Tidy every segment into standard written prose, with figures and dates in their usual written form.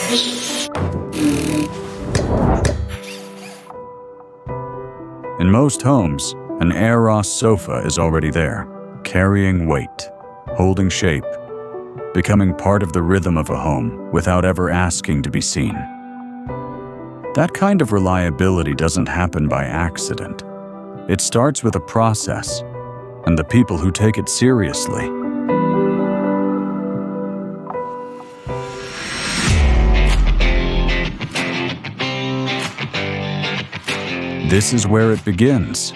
In most homes, an Eros sofa is already there, carrying weight, holding shape, becoming part of the rhythm of a home without ever asking to be seen. That kind of reliability doesn't happen by accident. It starts with a process and the people who take it seriously. This is where it begins.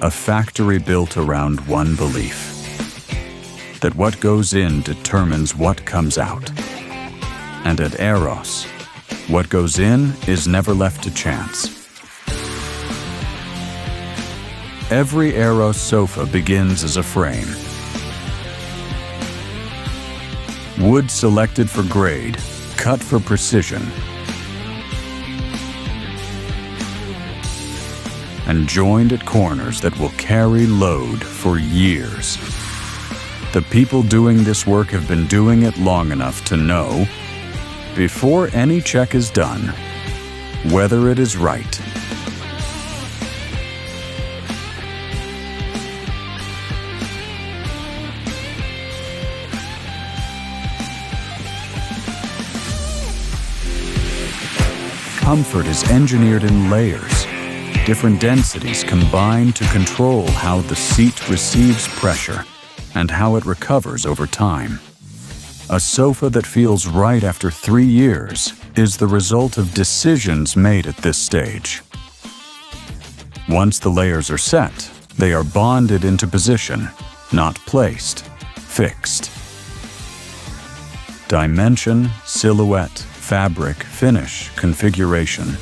A factory built around one belief: that what goes in determines what comes out. And at Eros, what goes in is never left to chance. Every Eros sofa begins as a frame. Wood selected for grade, cut for precision, and joined at corners that will carry load for years. The people doing this work have been doing it long enough to know, before any check is done, whether it is right. Comfort is engineered in layers. Different densities combine to control how the seat receives pressure and how it recovers over time. A sofa that feels right after 3 years is the result of decisions made at this stage. Once the layers are set, they are bonded into position, not placed, fixed. Dimension, silhouette, fabric, finish, configuration.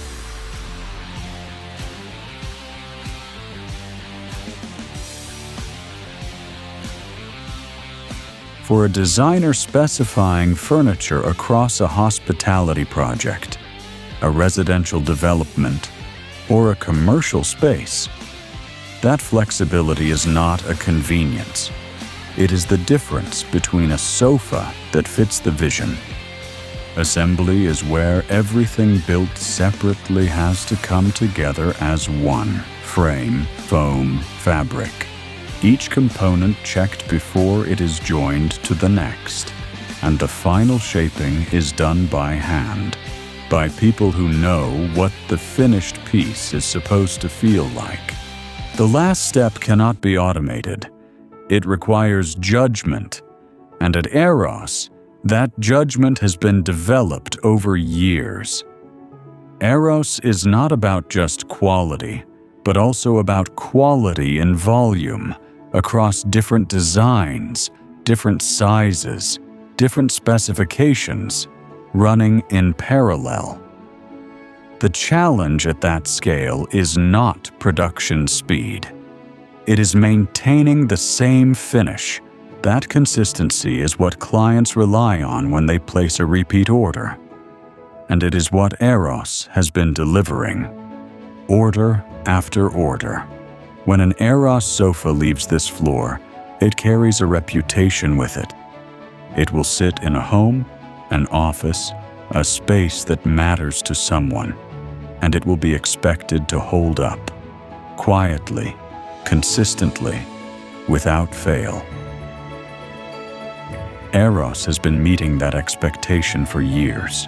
For a designer specifying furniture across a hospitality project, a residential development, or a commercial space, that flexibility is not a convenience. It is the difference between a sofa that fits the vision. Assembly is where everything built separately has to come together as one: frame, foam, fabric. Each component checked before it is joined to the next, and the final shaping is done by hand, by people who know what the finished piece is supposed to feel like. The last step cannot be automated. It requires judgment, and at Eros, that judgment has been developed over years. Eros is not about just quality, but also about quality in volume, across different designs, different sizes, different specifications, running in parallel. The challenge at that scale is not production speed. It is maintaining the same finish. That consistency is what clients rely on when they place a repeat order. And it is what Eros has been delivering, order after order. When an Eros sofa leaves this floor, it carries a reputation with it. It will sit in a home, an office, a space that matters to someone, and it will be expected to hold up, quietly, consistently, without fail. Eros has been meeting that expectation for years.